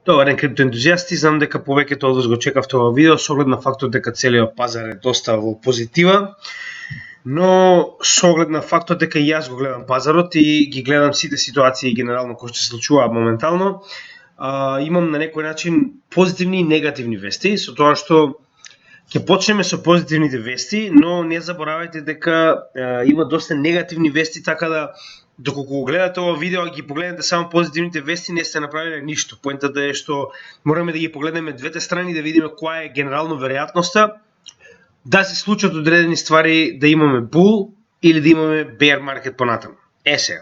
Добар ден, криптоентузијасти, знам дека повеќето од вас го чекавте ова видео со оглед на фактот дека целиот пазар е доста во позитива, но со оглед на фактот дека и јас го гледам пазарот и ги гледам сите ситуации генерално кои што се случуваат моментално, имам на некој начин позитивни и негативни вести, со тоа што ќе почнеме со позитивните вести, но не заборавајте дека има доста негативни вести, така да доколку го гледате ова видео и ги погледнете само позитивните вести, не сте направиле ништо. Поентата е што мораме да ги погледнеме двете страни, да видиме која е генерално веројатноста да се случат одредени ствари, да имаме bull или да имаме bear market понатаму. Сега.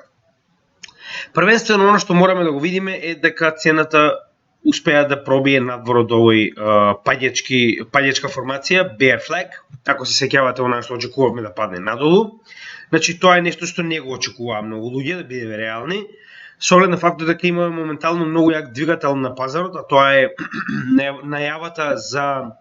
Првенствено оно што мораме да го видиме е дека цената успеа да пробие надвор од овој паѓачка формација, bear flag, ако се сеќавате она што очекувавме да падне надолу. Значи тоа е нешто што не го очекуваа многу луѓе, да бидеме реални. Со оглед на фактот дека имаме моментално многу јак двигател на пазарот, а тоа е најавата за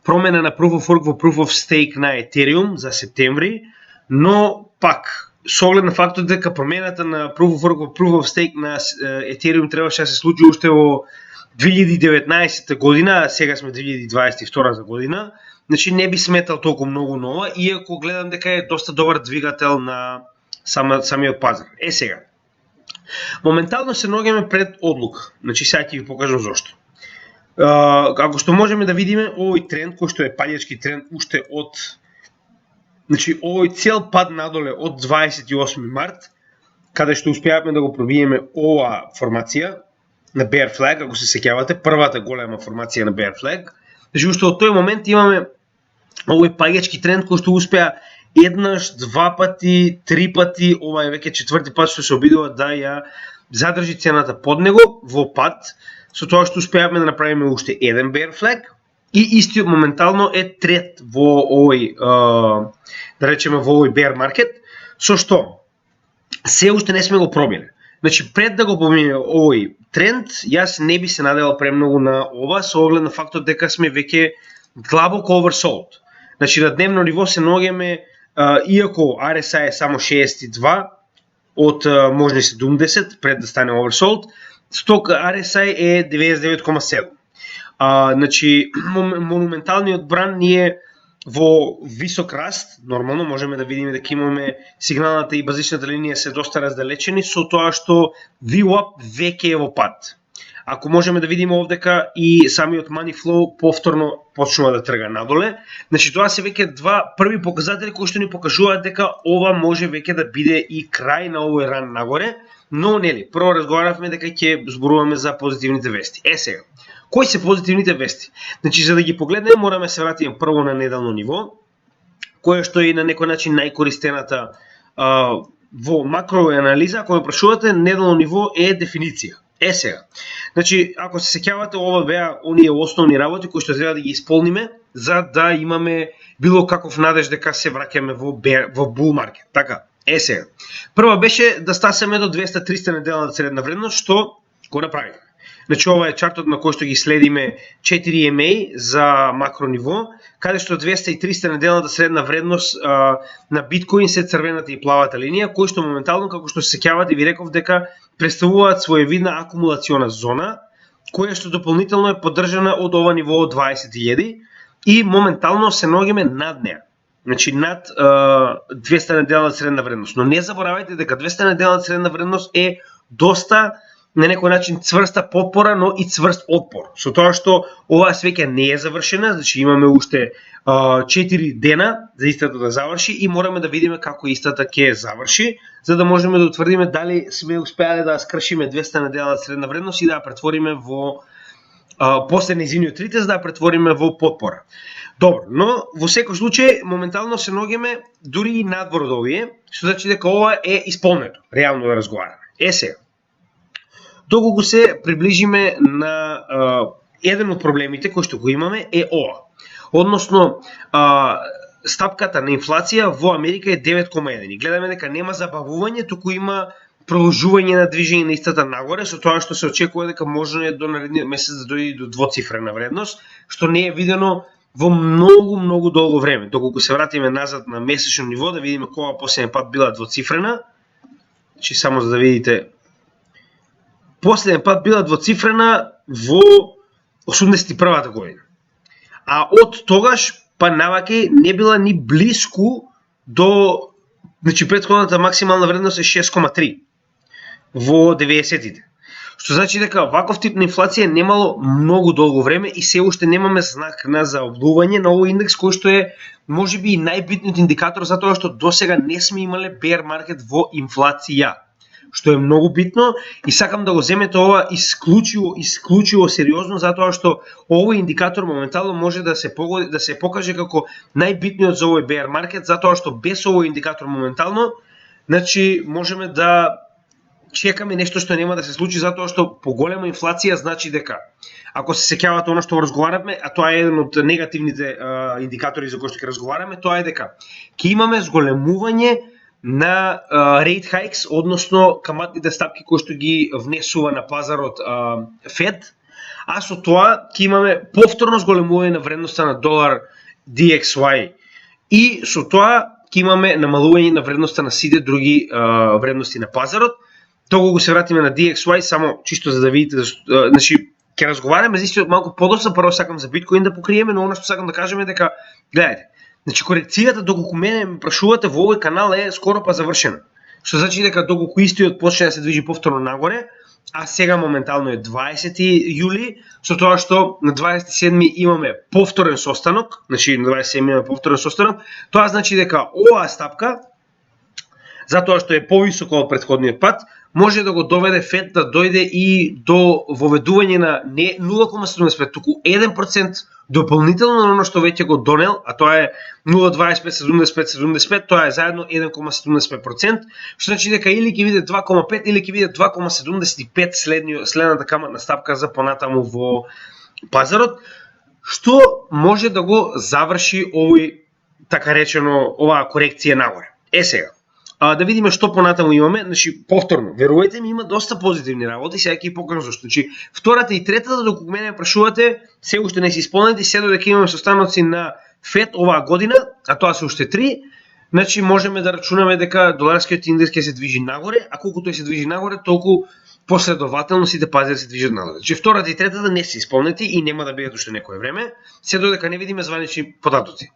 промена на Proof of Work во Proof of Stake на Ethereum за септември, но пак со оглед на фактот дека промената на Proof of Work во Proof of Stake на Ethereum требаше да се случи уште во 2019 година, а сега сме 2022 година, значи не би сметал толку многу нова, иако гледам дека е доста добар двигател на самиот пазар. Сега. Моментално се наоѓаме пред одлука. Значи сега ќе ви покажам зошто. Како што можеме да видиме, овој тренд кој што е паѓачки тренд уште од овој цел пад надоле од 28 март, каде што успеавме да го пробиеме ова формација на bear flag, ако се сеќавате, првата голема формација на bear flag. Значи уште од тој момент имаме овој паѓачки тренд кој што успеа еднаш, два пати, три пати, ова е веќе четврти пат што се обидува да ја задржи цената под него во пад, со тоа што успеавме да направиме уште еден bear flag и истиот моментално е трет во овој да речеме во овој bear market, со што се уште не сме го пробиле. Значи пред да го помине овој тренд, јас не би се надевал премногу на ова со оглед на фактот дека сме веќе длабоко oversold. Значи на дневно ниво се наоѓаме, иако RSI е само 62 од можни 70 пред да стане oversold, сток RSI е 99,7. Значи монументалниот бран ни е во висок раст, нормално можеме да видиме дека имаме сигналната и базичната линија се доста раздалечени, со тоа што VWAP веќе е во пад. Ако можеме да видиме овдека и самиот money flow повторно почнува да трга надоле, значи тоа се веќе два први показатели кои што ни покажуваат дека ова може веќе да биде и крај на овој ран нагоре, но нели, прво разговаравме дека ќе зборуваме за позитивните вести. Сега. Кои се позитивните вести? Значи, за да ги погледнеме, мораме да се вратиме прво на неделно ниво, кое што е на некој начин најкористената во макроанализа. Ако ме прашувате, неделно ниво е дефиниција. Сега. Значи, ако се сеќавате, ова беа оние основни работи кои што треба да ги исполниме за да имаме било каков надеж дека се враќаме во bull market. Така, сега. Прва беше да стасаме до 200-300 неделната средна вредност, што го направивме. Значи ова е чартот на кој што ги следиме 4 EMA за макро ниво, каде што 200 и 300 неделната средна вредност на биткоин се црвената и плавата линија, кои што моментално, како што се сеќавате, ви реков дека представуваат своевидна акумулациона зона, која што дополнително е поддржана од ова ниво од 20.000 и моментално се наоѓаме над неа. Значи над 200 неделната средна вредност. Но не заборавајте дека 200 неделната средна вредност е доста на некој начин цврста подпора, но и цврст отпор. Со тоа што оваа свеќа не е завршена, значи имаме уште 4 дена за истата да заврши и мораме да видиме како истата ќе заврши, за да можеме да утврдиме дали сме успеале да скршиме 200 неделната средна вредност и да ја претвориме во после нејзиниот ритест, да ја претвориме во подпора. Добро, но во секој случај моментално се наоѓаме дури и надвор од овие, што значи дека ова е исполнето, реално да разговараме. Сега. Доколку се приближиме на еден од проблемите кои што го имаме е ова. Односно, стапката на инфлација во Америка е 9,1 и гледаме дека нема забавување, туку има продолжување на движење на истата нагоре, со тоа што се очекува дека може до наредниот месец да дојде до двоцифрена вредност, што не е видено во многу долго време. Доколку се вратиме назад на месечно ниво, да видиме кога последен пат била двоцифрена, значи само за да видите последен пат била двоцифрена во 81-та година. А од тогаш па наваќе не била ни блиску до, значи претходната максимална вредност е 6,3 во 90-тите. Што значи дека ваков тип на инфлација немало многу долго време и се уште немаме знак на заобдување на овој индекс кој што е можеби и најбитниот индикатор затоа што досега не сме имале bear market во инфлација, што е многу битно и сакам да го земете ова исклучиво сериозно затоа што овој индикатор моментално може да се покаже како најбитниот за овој bear market затоа што без овој индикатор моментално, значи можеме да чекаме нешто што нема да се случи затоа што поголема инфлација значи дека ако се сеќавате она што разговаравме, а тоа е еден од негативните индикатори за кои што ќе разговараме, тоа е дека ќе имаме зголемување на rate hikes, односно каматните стапки кои што ги внесува на пазарот Fed, а со тоа ќе имаме повторно зголемување на вредноста на долар DXY и со тоа ќе имаме намалување на вредноста на сите други вредности на пазарот. Тоа го се вратиме на DXY, само чисто за да видите, значи ќе разговараме за истиот малку подоцна, прво сакам за биткоин да покриеме, но она што сакам да кажеме дека гледајте, значи корекцијата доколку мене ме прашувате во овој канал е скоро па завршена. Што значи дека доколку истиот почне да се движи повторно нагоре, а сега моментално е 20 јули, со тоа што на 27 имаме повторен состанок, значи на 27 имаме повторен состанок, тоа значи дека оваа стапка затоа што е повисоко од претходниот пат, може да го доведе Фед да дојде и до воведување на не 0,75, туку 1% дополнително на оно што веќе го донел, а тоа е 0,2575, тоа е заедно 1,75%, што значи дека или ќе биде 2,5 или ќе биде 2,75 следната каматна стапка за понатаму во пазарот, што може да го заврши овој така речено оваа корекција нагоре. Сега да видиме што понатаму имаме, значи повторно, верувајте ми има доста позитивни работи, сега ќе покажам зашто. Значи втората и третата доколку мене прашувате, се уште не се исполнети, се додека имаме состаноци на Фед оваа година, а тоа се уште 3, значи можеме да рачунаме дека доларскиот индекс ќе се движи нагоре, а колку тој се движи нагоре, толку последователно сите пазари се движат нагоре. Значи втората и третата не се исполнети и нема да бидат уште некое време, се додека не видиме званични податоци.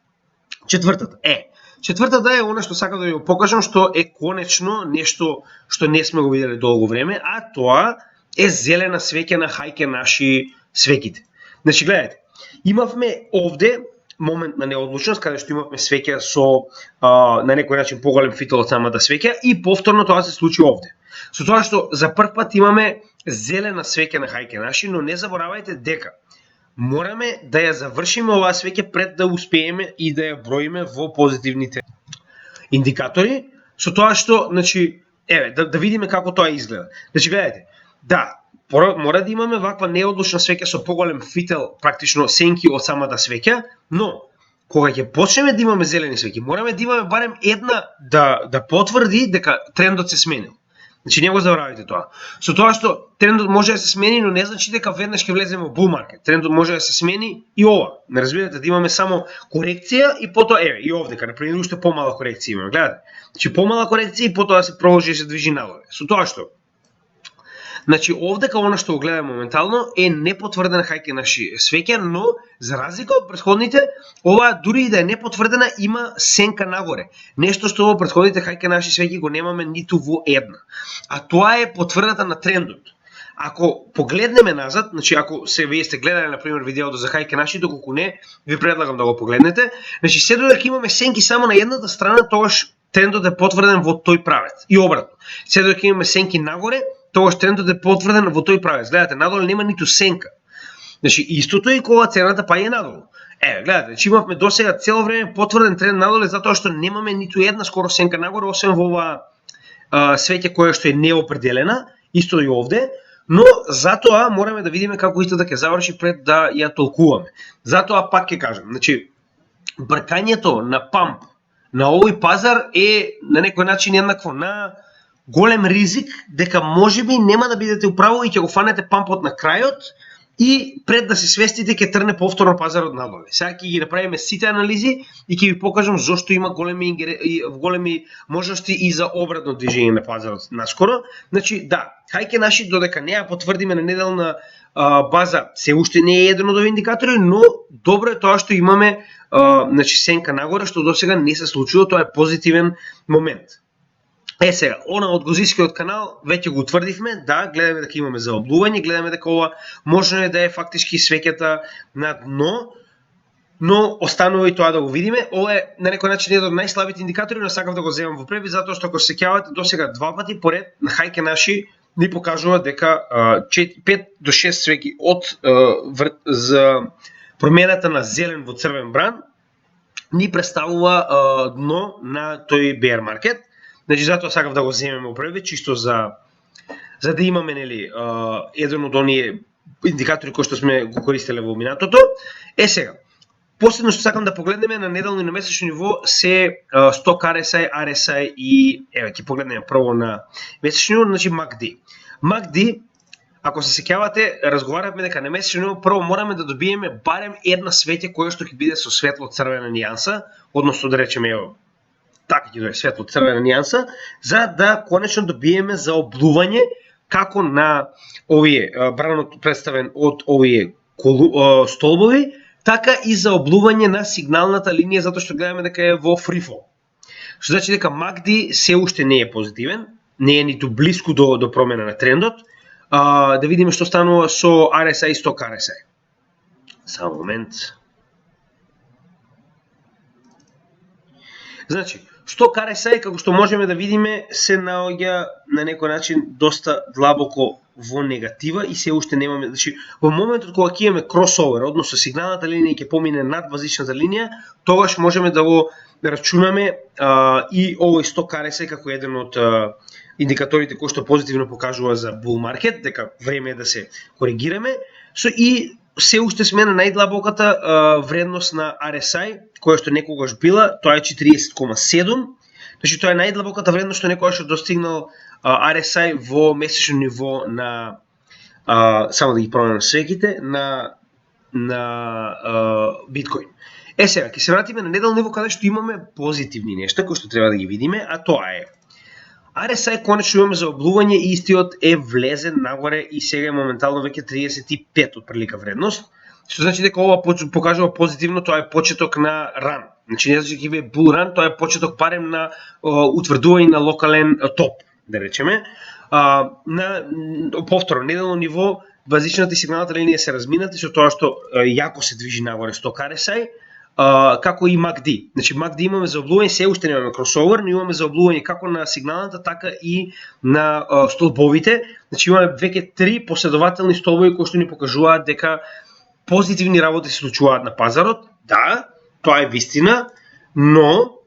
Четвртата е она што сакам да ви го покажам, што е конечно нешто што не сме го виделе долго време, а тоа е зелена свеќа на хајке наши свеќите. Значи гледajte, имавме овде момент на неодлучност каде што имавме свеќа со на некој начин поголем фител од самата свеќа и повторно тоа се случи овде. Со тоа што за прв пат имаме зелена свеќа на хајке наши, но не заборавајте дека мораме да ја завршиме оваа свеќа пред да успееме и да ја броиме во позитивните индикатори, со тоа што, значи, да видиме како тоа изгледа. Значи, гледajte, да, мора да имаме ваква неодлучна свеќа со поголем фител, практично сенки од самата свеќа, но кога ќе почнеме да имаме зелени свеќи, мораме да имаме барем една да потврди дека трендот се сменил. Значи не го забравяйте тоа. Со тоа што трендот може да се смени, но не значи дека веднаш ќе влеземе во bull market. Трендот може да се смени и ова. Не разбирате да имаме само корекција и потоа и овде каде преди уште помала корекција имаме. Гледате. Значи помала корекција и потоа се продолжи и се движи нагоре. Со тоа што значи овде као она што го гледаме моментално е непотврдена хајке наши свеќа, но за разлика од претходните, ова дури и да е непотврдена има сенка нагоре. Нешто што во претходните хајке наши свеќи го немаме ниту во една. А тоа е потврдата на трендот. Ако погледнеме назад, значи ако вие сте гледале на пример видеото за хајке наши, доколку не, ви предлагам да го погледнете. Значи се додека имаме сенки само на едната страна, тогаш трендот е потврден во тој правец. И обратно. Се додека имаме сенки нагоре, тогаш трендот е потврден во тој правец. Гледате, надолу нема ниту сенка. Значи истото е кога цената па е надолу. Гледате, значи имавме досега цело време потврден тренд надолу затоа што немаме ниту една скоро сенка нагоре, освен во оваа свеќа која што е неопределена, исто и овде, но затоа мораме да видиме како истото ќе заврши пред да ја толкуваме. Затоа пак ќе кажам, значи бркањето на памп на овој пазар е на некој начин еднакво на голем ризик дека можеби нема да бидете управо и ќе го фанете пампот на крајот и пред да се свестите ќе трне повторно пазарот надоле. Сега ќе ги направиме сите анализи и ќе ви покажам зошто има големи можности и за обратно движење на пазарот наскоро. Значи да, хајке наши додека не ја потврдиме на неделна база, се уште не е еден од овие индикатори, но добро е тоа што имаме значи сенка нагоре, што досега не се случило, тоа е позитивен момент. Сега, она од Гозискиот канал веќе го утврдивме, да, гледаме дека имаме заоблување, гледаме дека ова можно е да е фактички свеќата на дно, но останува и тоа да го видиме. Ова е на некој начин еден од најслабите индикатори, но сакав да го земам во пребис, затоа што ако се сеќавате досега два пати поред на хајке наши ни покажува дека 5 до 6 свеќи од за промената на зелен во црвен бран ни представува дно на тој bear market. Значи затоа сакав да го земеме во пребис, чисто за да имаме нели еден од оние индикатори кои што сме го користеле во минатото. Сега, последно што сакам да погледнеме на неделно и на месечно ниво се сток RSI, RSI и ќе погледнеме прво на месечно ниво, значи MACD. MACD, ако се сеќавате, разговаравме дека на месечно ниво прво мораме да добиеме барем една свеќе кое што ќе биде со светло црвена нијанса, односно да речеме така ќе дојде светло црвена нијанса, за да конечно добиеме заоблување како на овие бранот представен од овие столбови, така и заоблување на сигналната линија, затоа што гледаме дека е во free fall. Што значи дека MACD се уште не е позитивен, не е ниту блиску до промена на трендот. Да видиме што станува со RSI и сток RSI. Само момент. Значи, сток RSI, како што можеме да видиме, се наоѓа на некој начин доста длабоко во негатива и се уште немаме, значи во моментот кога ќе имаме кросовер, односно сигналната линија ќе помине над базичната линија, тогаш можеме да го рачунаме и овој сток RSI како еден од индикаторите кои што позитивно покажува за bull market, дека време е да се коригираме, и се уште сме на најдлабоката вредност на RSI, која што некогаш била, тоа е 40,7. Значи тоа е најдлабоката вредност што некогаш достигнал RSI во месечно ниво на само да ги променам свеќите на биткоин. Сега ќе се вратиме на неделно ниво каде што имаме позитивни нешта кои што треба да ги видиме, а тоа е RSI конечно имаме заоблување и истиот е влезен нагоре и сега е моментално веќе 35 од прилика вредност. Што значи дека ова покажува позитивно, тоа е почеток на ран. Значи не значи дека е bull run, тоа е почеток барем на утврдување на локален топ, да речеме. На повторно неделно ниво базичната и сигналната линија се разминати со тоа што јако се движи нагоре сток RSI, како и MACD. Значи MACD имаме заоблување, се уште немаме кросовер, но имаме заоблување како на сигналната, така и на столбовите. Значи имаме веќе 3 последователни столбови кои што ни покажуваат дека позитивни работи се случуваат на пазарот. Да, тоа е вистина, но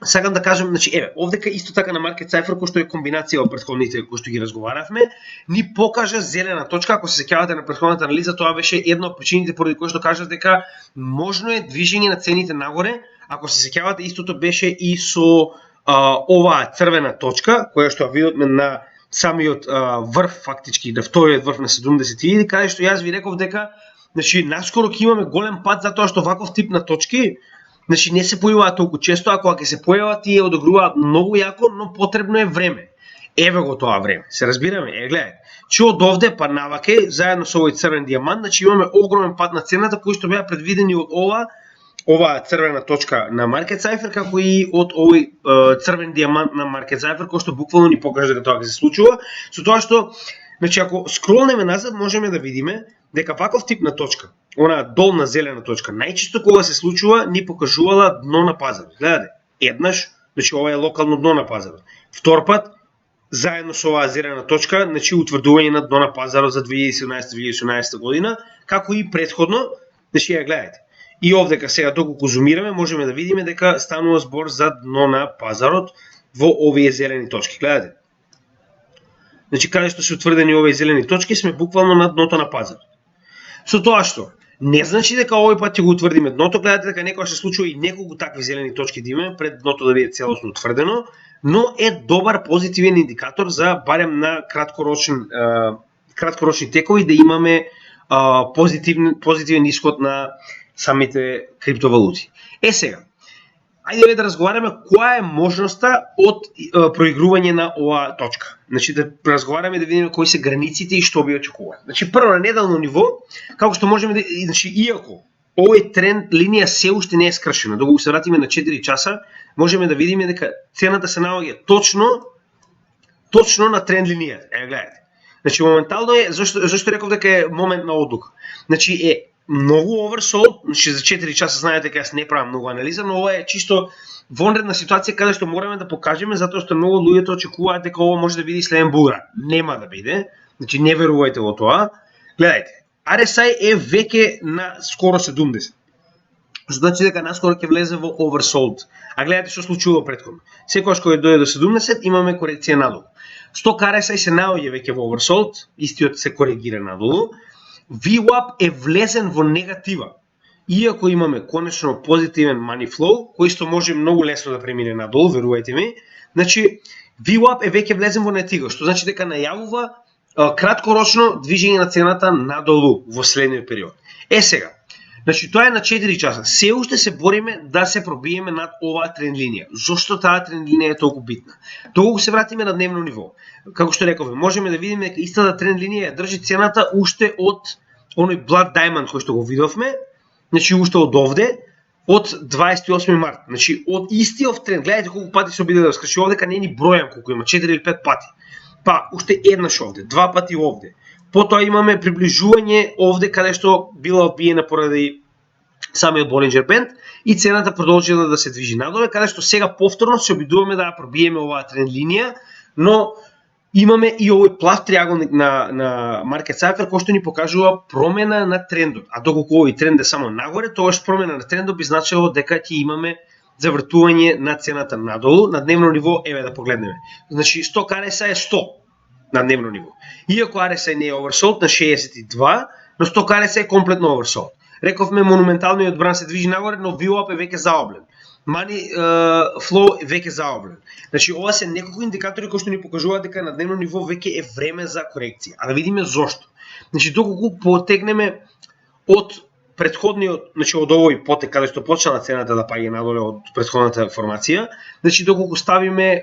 сакам да кажам, значи овдека исто така на Market Cypher, кој што е комбинација од претходните кои што ги разговаравме, ни покажа зелена точка. Ако се сеќавате на претходната анализа, тоа беше една од причините поради кои што кажа дека можно е движење на цените нагоре. Ако се сеќавате, истото беше и со оваа црвена точка, која што видовме на самиот врв, фактички, на вториот врв на 70.000, каде што јас ви реков дека значи наскоро ќе имаме голем пат затоа што ваков тип на точки значи не се појавуваат толку често, ако ќе се појават тие одобруваат многу јако, но потребно е време. Еве го тоа време. Се разбираме? Гледај. Че од овде па наваке заедно со овој црвен дијамант, значи имаме огромен пат на цената кои што беа предвидени од оваа црвена точка на Market Cypher, како и од овој црвен дијамант на Market Cypher, кој што буквално ни покажа дека тоа ќе се случува, со тоа што значи ако скролнеме назад можеме да видиме дека ваков тип на точка, онаа долна зелена точка, најчесто кога се случува ни покажувала дно на пазарот. Гледате, еднаш, значи ова е локално дно на пазарот. Втор пат, заедно со оваа зелена точка, значи утврдување на дно на пазарот за 2017-2018 година, како и претходно, значи ја гледате. И овдека сега доколку зумираме можеме да видиме дека станува збор за дно на пазарот во овие зелени точки. Гледате. Значи каде што се утврдени овие зелени точки сме буквално на дното на пазарот. Со тоа што не значи дека овој пат ќе го утврдиме дното, гледате дека некогаш се случува и неколку такви зелени точки да имаме пред дното да биде целосно утврдено, но е добар позитивен индикатор за барем на краткорочни текови да имаме позитивен исход на самите криптовалути. Сега, ајде да разговараме која е можноста од проигрување на оваа точка. Значи да разговараме да видиме кои се границите и што би очекувале. Значи прво на недално ниво, како што можеме да, значи иако овој тренд линија се уште не е скршена, доколку се вратиме на 4 часа, можеме да видиме дека цената се наоѓа точно на тренд линијата. Гледате. Значи моментално е, зашто реков дека е момент на одлука. Значи е многу оверсолд, значи за 4 часа знаете дека јас не правам многу анализа, но ова е чисто вонредна ситуација каде што мораме да покажеме затоа што многу луѓето очекуваат дека ова може да биде следен булран. Нема да биде. Значи не верувајте во тоа. Гледајте, RSI е веќе на скоро 70. Значи дека наскоро ќе влезе во оверсолд. А гледате што случило претходно. Секогаш кога дојде до 70 имаме корекција надолу. Сток RSI се наоѓа веќе во оверсолд, истиот се коригира надолу. VWAP е влезен во негатива. Иако имаме конечно позитивен money flow, кој што може многу лесно да премине надолу, верувајте ми. Значи VWAP е веќе влезен во негатива, што значи дека најавува краткорочно движење на цената надолу во следниот период. Сега, значи тоа е на 4 часа. Се уште се бориме да се пробиеме над оваа тренд линија. Зошто таа тренд линија е толку битна? Доколку се вратиме на дневно ниво, како што рековме, можеме да видиме дека истата тренд линија држи цената уште од оној Blood Diamond кој што го видовме, значи уште од овде, од 28 март. Значи од истиот тренд, гледате колку пати се обиде да скрши овде, не ни бројам колку има, 4 или 5 пати. Па уште еднаш овде, 2 пати овде. Потоа имаме приближување овде каде што била одбиена поради самиот Болинџер бенд и цената продолжила да се движи надоле, каде што сега повторно се обидуваме да ја пробиеме оваа тренд линија, но имаме и овој плав триаголник на Market Cypher кој што ни покажува промена на трендот. А доколку овој тренд е само нагоре, тогаш промена на трендот би значило дека ќе имаме завртување на цената надолу. На дневно ниво, еве да погледнеме. Значи сток RSI е 100 на дневно ниво. Иако RSI не е оверсолд на 62, но сток RSI е комплетно оверсолд. Рековме монументалниот бран се движи нагоре, но VWAP е веќе заоблен. Money flow е веќе заоблен. Значи ова се неколку индикатори кои што ни покажуваат дека на дневно ниво веќе е време за корекција. А да видиме зошто. Значи доколку потегнеме од претходниот, значи од овој потек каде што почнала цената да паѓа надоле од претходната формација, значи доколку ставиме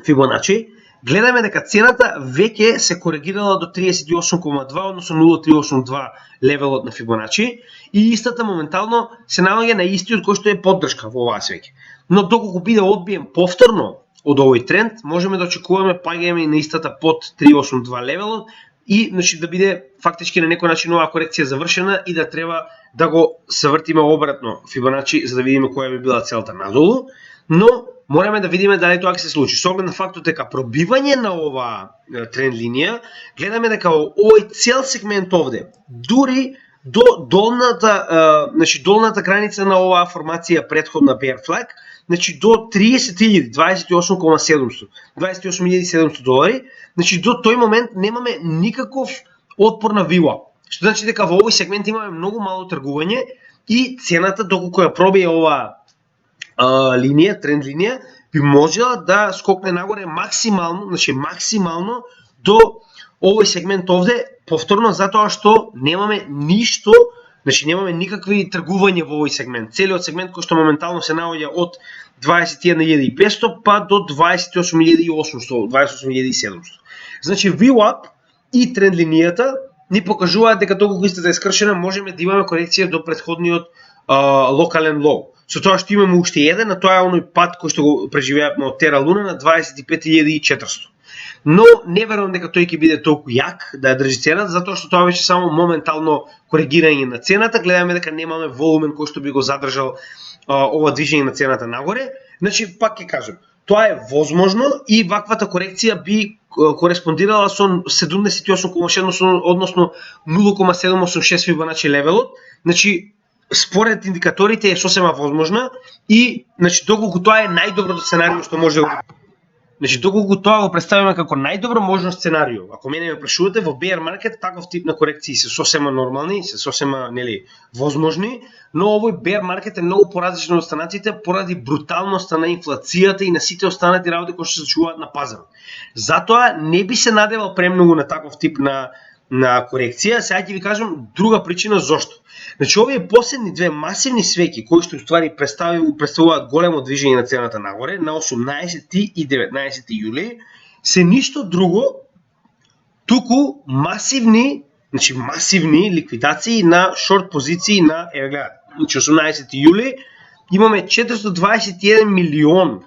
Фибоначи, гледаме дека цената веќе се коригирала до 38,2, односно 0,382 левелот на Фибоначи и истата моментално се наоѓа на истиот кој што е поддршка во оваа свеќе. Но доколку биде одбиен повторно од овој тренд, можеме да очекуваме паѓање на истата под 382 левелот и значи да биде фактички на некој начин оваа корекција завршена и да треба да го завртиме обратно Фибоначи за да видиме која би била целта надолу, но мораме да видиме дали тоа ќе се случи. Со оглед на фактот дека пробивање на оваа тренд линија, гледаме дека овој цел сегмент овде, дури до долната граница на оваа формација претходна Bear Flag, значи до 30.000, 28.700 долари, значи до тој момент немаме никаков отпор на VWAP. Што значи дека во овој сегмент имаме многу мало тргување и цената доколку ја пробие оваа линија, тренд линија, би можела да скокне нагоре максимално, значи максимално до овој сегмент овде, повторно затоа што немаме ништо, значи немаме никакви тргувања во овој сегмент. Целиот сегмент кој што моментално се наоѓа од 21.500 па до 28.800, 28.700. Значи VWAP и тренд линијата ни покажуваат дека доколку истата е скршена, можеме да имаме корекција до претходниот локален лоу. Со тоа што имаме уште еден, а тоа е оној пат кој што го преживеавме од Тера Луна на 25.400. Но не верувам дека тој ќе биде толку јак да ја држи цената, затоа што тоа беше само моментално коригирање на цената. Гледаме дека немаме волумен кој што би го задржал ова движење на цената нагоре. Значи, пак ќе кажам, тоа е возможно и ваквата корекција би кореспондирала со 78,6, односно 0,786 Фибоначи левелот. Значи, според индикаторите е сосема возможна и значи доколку тоа е најдоброто сценарио што може да Значи доколку тоа го представиме како најдобро можно сценарио, ако мене ме прашувате во bear market таков тип на корекции се сосема нормални, се сосема возможни, но овој bear market е многу поразличен од останатите поради бруталноста на инфлацијата и на сите останати работи кои се случуваат на пазарот. Затоа не би се надевал премногу на таков тип на на корекција. Сега ќе ви кажам друга причина зошто. Значи овие последни две масивни свеќи кои што уствари представуваат големо движење на цената нагоре на 18 и 19 јули се ништо друго туку масивни ликвидации на шорт позиции на гледате. Значи 18 јули имаме 421 милион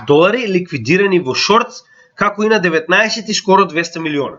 долари ликвидирани во шортс, како и на 19 скоро 200 милиона.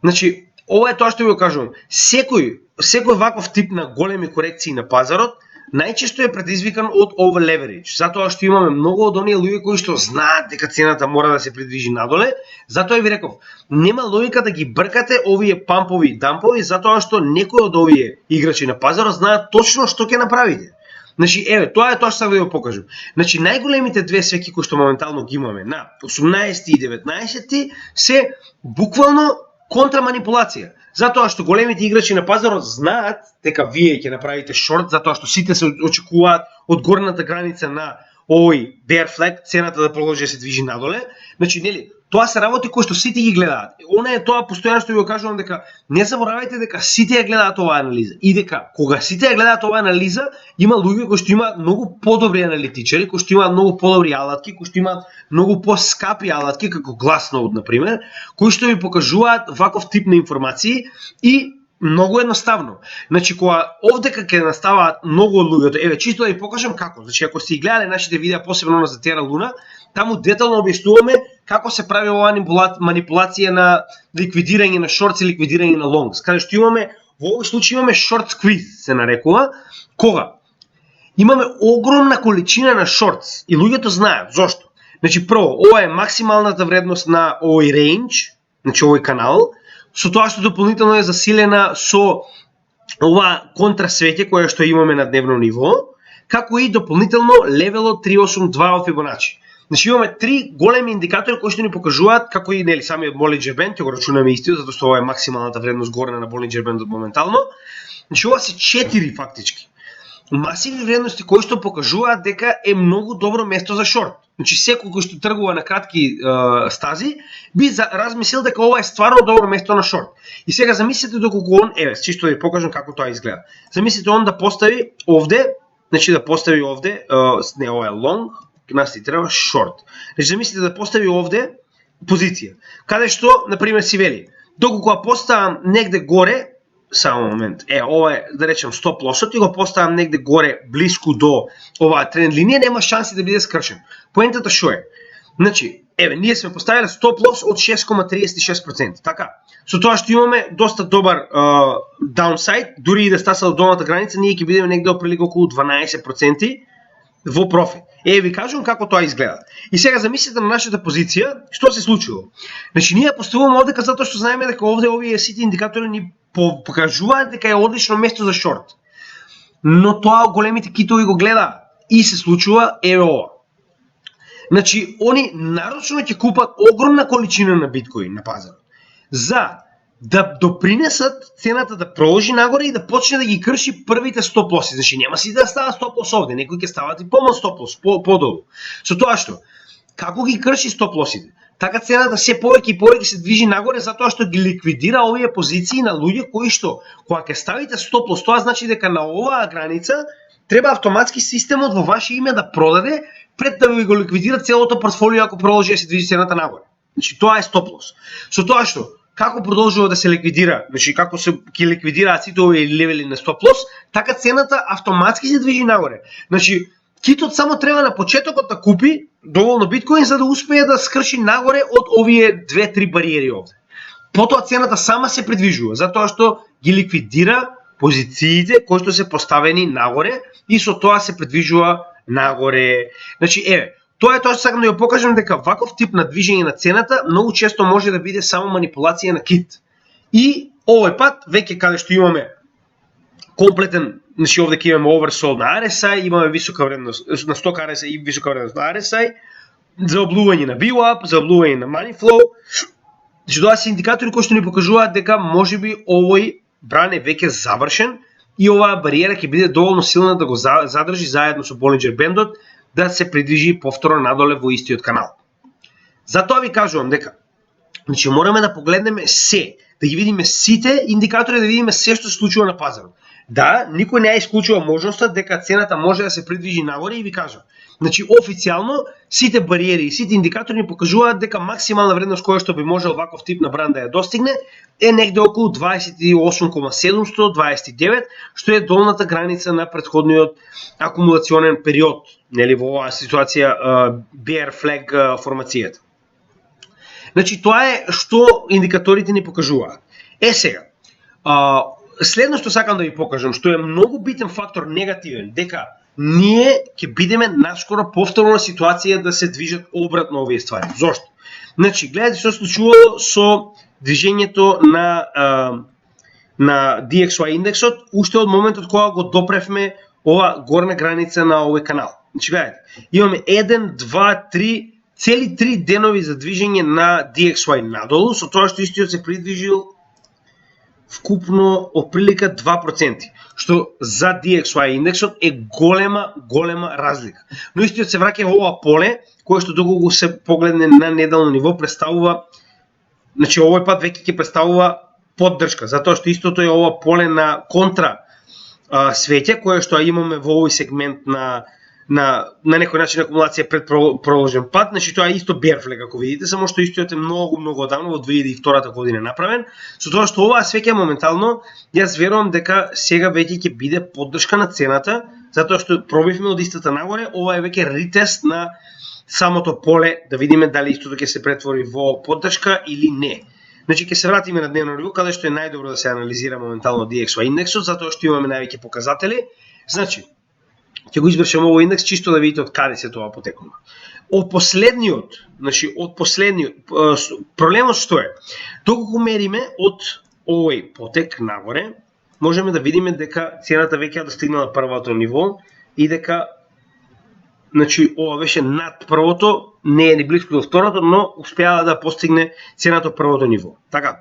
Значи ова е тоа што ви го кажувам. Секој ваков тип на големи корекции на пазарот најчесто е предизвикан од over leverage, затоа што имаме многу од оние луѓе кои што знаат дека цената мора да се придвижи надоле. Затоа ви реков, нема логика да ги бркате овие пампови и дампови, затоа што некои од овие играчи на пазарот знаат точно што ќе направите. Значи, тоа е тоа што ви го покажам. Значи, најголемите две свеќи кои што моментално ги имаме на 18 и 19 се буквално контраманипулација. Затоа што големите играчи на пазарот знаат дека вие ќе направите шорт, затоа што сите се очекуваат од горната граница на овој bear flag цената да продолжи да се движи надоле. Значи, нели, тоа се работи кои што сите ги гледаат. Она е тоа постојано што ви го кажувам дека не заборавајте дека сите ја гледаат оваа анализа и дека кога сите ја гледаат оваа анализа, има луѓе кои што имаат многу подобри аналитичари, кои што имаат многу подобри алатки, кои што имаат многу поскапи алатки како Glassnode на пример, кои што ви покажуваат ваков тип на информации и многу едноставно. Значи, кога овдека ќе наставаат многу од луѓето, чисто да ви покажам како. Значи, ако сте гледале нашите видеа, посебно за Terra Luna, таму детално објаснуваме како се прави оваа манипулација на ликвидирање на шортс и ликвидирање на лонгс. Каде што имаме, во овој случај имаме шорт сквиз, се нарекува, кога имаме огромна количина на шортс и луѓето знаат зошто. Значи, прво, ова е максималната вредност на овој рейндж, значи овој канал, со тоа што дополнително е засилена со ова контрасвеќе кое што имаме на дневно ниво, како и дополнително левелот 382 од Фибоначи. Значи имаме три големи индикатори кои што ни покажуваат како и нели самиот Bollinger Band, ќе го рачунаме истиот затоа што ова е максималната вредност горна на Bollinger Band моментално. Значи ова се 4 фактички масивни вредности кои што покажуваат дека е многу добро место за шорт. Значи секој кој што тргува на кратки стази би размислил дека ова е стварно добро место на шорт. И сега замислете доколку он, чисто да ви покажам како тоа изгледа. Замислете он да постави овде, значи да постави овде, не ова е long, нас ти треба шорт. Значи замислете да постави овде позиција, каде што на пример си вели, доколку ја поставам негде горе, само момент. Ова е, да речем, стоп лосот и го поставам негде горе блиску до оваа тренд линија, нема шанси да биде скршен. Поентата што е? Значи, ние сме поставиле стоп лос од 6,36%, така? Со тоа што имаме доста добар даунсайд, дури и да стаса до долната граница, ние ќе бидеме негде оприлика околу 12% во профит. Ви кажувам како тоа изгледа. И сега замислете на нашата позиција, што се случило. Значи, ние поставуваме овдека затоа што знаеме дека овде овие сите индикатори ни покажуваат дека е одлично место за шорт. Но тоа големите китови го гледаат и се случува ова. Значи, они нарочно ќе купат огромна количина на биткоин на пазарот за да допринесат цената да продолжи нагоре и да почне да ги крши првите стоп лоси. Значи, нема си да става стоп лос овде, некои ќе стават и помал стоп лос, подолу. Со тоа што, како ги крши стоп лосите? Така цената се повеќе и повеќе се движи нагоре затоа што ги ликвидира овие позиции на луѓе кои што, кога ќе ставите стоп лос, тоа значи дека на оваа граница треба автоматски системот во ваше име да продаде пред да ви го ликвидира целото портфолио ако продолжи да се движи цената нагоре. Значи, тоа е стоп лос. Со тоа што, како продолжува да се ликвидира, значи како се ќе ликвидираат сите овие левели на стоп лос, така цената автоматски се движи нагоре. Значи, китот само треба на почетокот да купи доволно биткоин за да успее да скрши нагоре од овие 2-3 бариери овде. Потоа цената сама се придвижува, затоа што ги ликвидира позициите кои што се поставени нагоре и со тоа се придвижува нагоре. Значи, тоа е тоа што сакам да ја покажам дека ваков тип на движење на цената многу често може да биде само манипулација на кит. И овој пат веќе каде што имаме комплетен, значи овде ќе имаме оверсол на RSI, имаме висока вредност на сток RSI и висока вредност на RSI, за облување на VWAP, за облување на money flow. Значи тоа се индикатори кои што ни покажуваат дека можеби овој бран е веќе завршен и оваа бариера ќе биде доволно силна да го задржи заедно со Bollinger Bandот да се придвижи повторно надоле во истиот канал. Затоа ви кажувам дека значи мораме да погледнеме се. да ги видиме сите индикатори, да видиме се што се случува на пазарот. Да, никој не ја исклучува можноста дека цената може да се придвижи нагоре и ви кажам. Значи официјално сите бариери и сите индикатори ни покажуваат дека максимална вредност која што би можел ваков тип на бранд да ја достигне е негде околу 28,729, што е долната граница на претходниот акумулационен период, нели во оваа ситуација bear flag формацијата. Значи тоа е што индикаторите ни покажуваат. Сега, следно што сакам да ви покажам, што е многу битен фактор негативен, дека ние ќе бидеме наскоро повторно на ситуација да се движат обратно овие ствари. Зошто? Значи, гледате што се случувало со движењето на DXY индексот уште од моментот кога го допревме ова горна граница на овој канал. Значи, гледате, имаме 1, 2, 3, цели 3 денови за движење на DXY надолу, со тоа што истиот се придвижил вкупно отприлика 2%, што за DXY индексот е голема разлика. Но истиот се враќа во ова поле, кое што доколку се погледне на неделно ниво представува, значи овој пат веќе ќе представува поддршка, затоа што истото е ова поле на контра свеќе, кое што имаме во овој сегмент на некој начин акумулација пред проложен пат, значи тоа е исто bear flag, ако видите, само што истиот е многу одамно во 2002 година направен, со тоа што оваа свеќа моментално, јас верувам дека сега веќе ќе биде поддршка на цената, затоа што пробивме од истата нагоре, ова е веќе ретест на самото поле, да видиме дали истото ќе се претвори во поддршка или не. Значи ќе се вратиме на дневно ниво, каде што е најдобро да се анализира моментално DXY индексот, затоа што имаме највеќе показатели. Значи, ќе го избршам овој индекс чисто да видите од каде се тоа потекнува. Од последниот проблемот што е? Доколку мериме од овој потек нагоре, можеме да видиме дека цената веќе достигнала првото ниво и дека значи ова беше над првото, не е ни близко до второто, но успеала да постигне цената првото ниво. Така.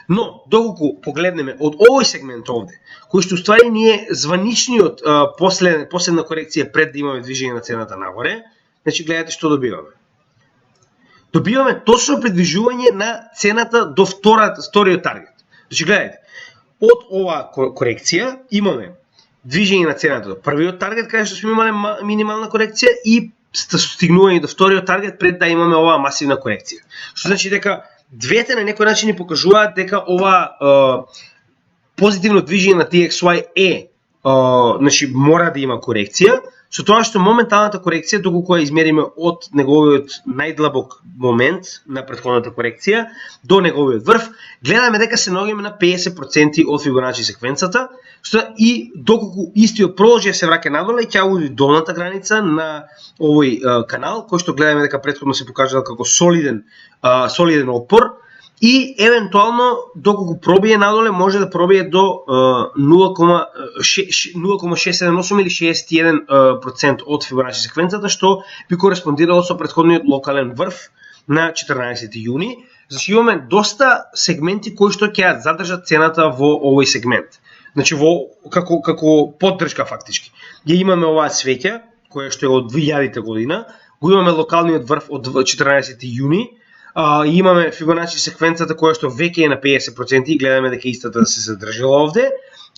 Но доколку погледнеме од овој сегмент овде, кој што уствари ни е званичниот последна корекција пред да имаме движење на цената нагоре, значи гледате што добиваме. Добиваме точно придвижување на цената до вториот таргет. Значи гледате, од оваа корекција имаме движење на цената до првиот таргет, каде што сме имале минимална корекција и стигнување до вториот таргет пред да имаме оваа масивна корекција. Што значи дека двете на некој начин ни покажуваат дека ова позитивно движење на DXY значи мора да има корекција, со тоа што моменталната корекција, доколку ја измериме од неговиот најдлабок момент на претходната корекција до неговиот врв, гледаме дека се наоѓаме на 50% од Фибоначи секвенцата, што и доколку истиот продолжи се враќа надоле, ќе уди долната граница на овој канал, кој што гледаме дека претходно се покажал како солиден отпор, и евентуално доколку пробие надоле може да пробие до 0,678 или 61% од Фибоначи секвенцата, што би кореспондирало со претходниот локален врв на 14 јуни. Значи имаме доста сегменти кои што ќе задржат цената во овој сегмент. Значи како поддршка фактички. Ја имаме оваа свеќа која што е од 2000 година, го имаме локалниот врв од 14 јуни. Имаме Фибоначи секвенцата која што веќе е на 50% и гледаме дека истата се задржала овде,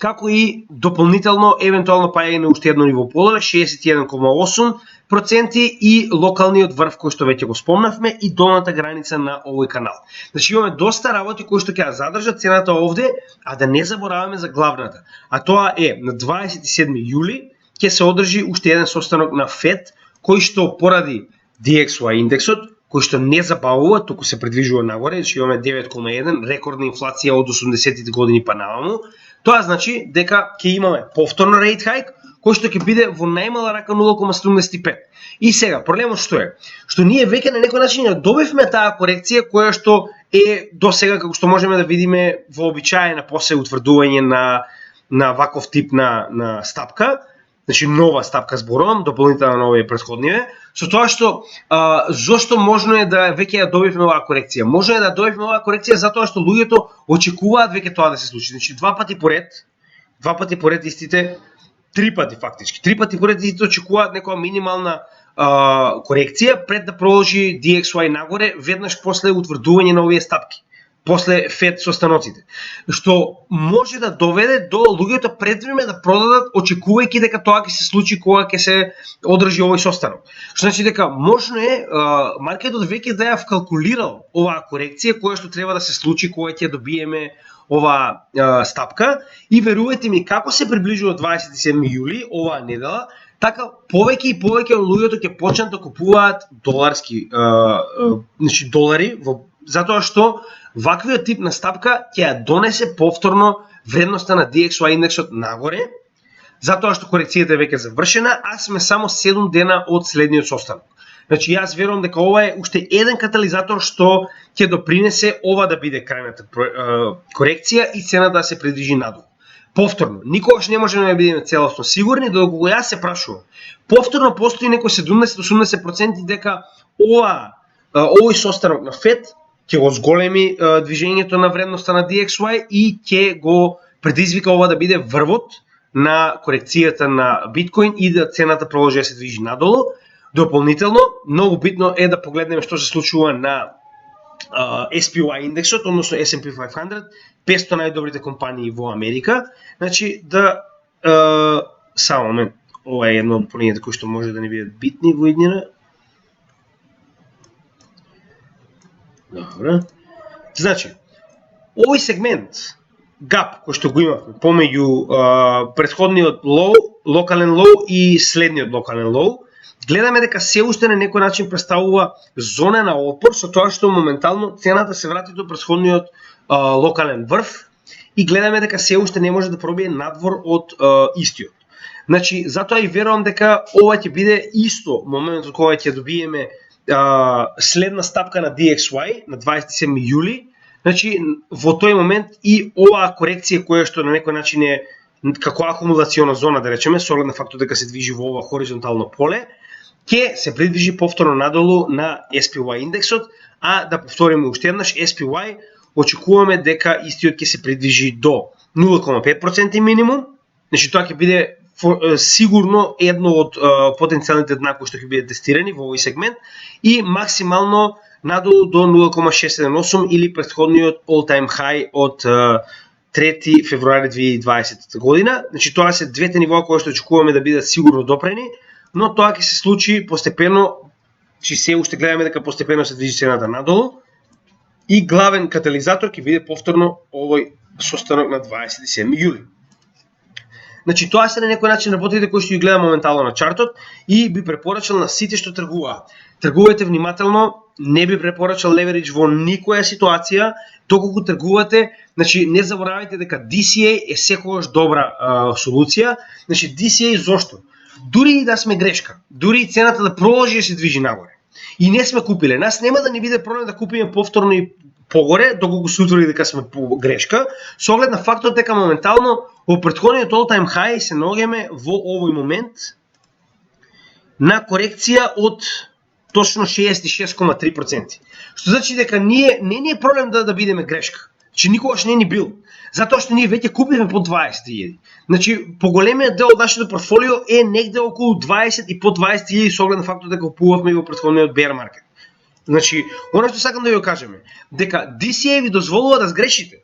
како и дополнително евентуално паѓање на уште едно ниво подоле 61,8% и локалниот врв кој што веќе го спомнавме и долната граница на овој канал. Значи имаме доста работи кои што ќе ја задржат цената овде, а да не забораваме за главната. А тоа е на 27 јули ќе се одржи уште еден состанок на ФЕД кој што поради DXY индексот кој што не забавува, туку се придвижува нагоре, значи имаме 9,1, рекордна инфлација од 80-тите години па наваму. Тоа значи дека ќе имаме повторно rate hike, кој што ќе биде во најмала рака 0,75. И сега, проблемот што е? Што ние веќе на некој начин ја добивме таа корекција која што е до сега, како што можеме да видиме, вообичаена после утврдување на ваков тип на стапка, значи нова стапка зборувам, дополнително на овие претходниве, со тоа што зошто можно е да веќе ја добивме оваа корекција? Можно е да добивме оваа корекција затоа што луѓето очекуваат веќе тоа да се случи. Значи два пати поред истите, три пати поред истите очекуваат некоја минимална корекција пред да продолжи DXY нагоре веднаш после утврдување на овие стапки. после Фед состаноците, што може да доведе до луѓето пред време да продадат очекувајќи дека тоа ќе се случи кога ќе се одржи овој состанок. Што значи дека можно е маркетот веќе да ја вкалкулирал оваа корекција која што треба да се случи кога ќе добиеме оваа стапка и верувајте ми како се приближува 27 јули оваа недела, така повеќе и повеќе луѓето ќе почнат да купуваат доларски значи долари затоа што ваквиот тип на стапка ќе ја донесе повторно вредноста на DXY индексот нагоре, затоа што корекцијата е веќе завршена, а сме само 7 дена од следниот состанок. Значи јас верувам дека ова е уште еден катализатор што ќе допринесе ова да биде крајната корекција и цената да се придвижи надолу. Повторно, никогаш не можеме да бидеме целосно сигурни, додека јас се прашувам. Повторно постои некој 70-80% дека овој состанок на Фед ќе го зголеми движењето на вредноста на DXY и ќе го предизвика ова да биде врвот на корекцијата на биткоин и да цената продолжи да се движи надолу. Дополнително, многу битно е да погледнеме што се случува на SPY индексот, односно S&P 500, 500 најдобрите компании во Америка. Значи да само момент, ова е едно од полињата кои што може да не бидат битни во иднина. Добро. Значи, овој сегмент гап кој што го имавме помеѓу претходниот лоу, локален лоу и следниот локален лоу, гледаме дека се уште на некој начин представува зона на опор со тоа што моментално цената се врати до претходниот локален врв и гледаме дека се уште не може да пробие надвор од истиот. Значи, затоа и верувам дека ова ќе биде исто моментот кога ќе добиеме следна стапка на DXY на 27 јули. Значи, во тој момент и оваа корекција која што на некој начин е како акумулациона зона, да речеме, со оглед на фактот дека се движи во ова хоризонтално поле, ќе се придвижи повторно надолу на SPY индексот, а да повториме уште еднаш, SPY очекуваме дека истиот ќе се придвижи до 0,5% минимум, значи тоа ќе биде сигурно едно од потенцијалните дна кои што ќе бидат тестирани во овој сегмент и максимално надолу до 0,678 или претходниот all-time high од 3 февруари 2020 година. Значи тоа се двете нивоа кои што очекуваме да бидат сигурно допрени, но тоа ќе се случи постепено, че се уште гледаме дека постепено се движи цената надолу и главен катализатор ќе биде повторно овој состанок на 27 јули. Значи тоа се на некој начин работите кои што ги гледам моментално на чартот и би препорачал на сите што тргуваат. Тргувајте внимателно, не би препорачал леверидж во никоја ситуација, доколку тргувате, значи не заборавајте дека DCA е секогаш добра солуција. Значи DCA зошто? Дури и да сме грешка, дури и цената да продолжи да се движи нагоре и не сме купиле, нас нема да ни биде проблем да купиме повторно и погоре, доколку се утврди дека сме по грешка, со оглед на фактот дека моментално во претходниот all-time high се наоѓаме во овој момент на корекција од точно 66,3%. Што значи дека не ни е проблем да бидеме грешка, че никогаш не ни бил, затоа што ние веќе купивме по 20.000. Значи поголемиот дел од нашето портфолио е негде околу 20 и по 20.000 со оглед на фактот дека купувавме во претходниот bear market. Значи, оно што сакам да ви го кажеме, дека DCA ви дозволува да сгрешите.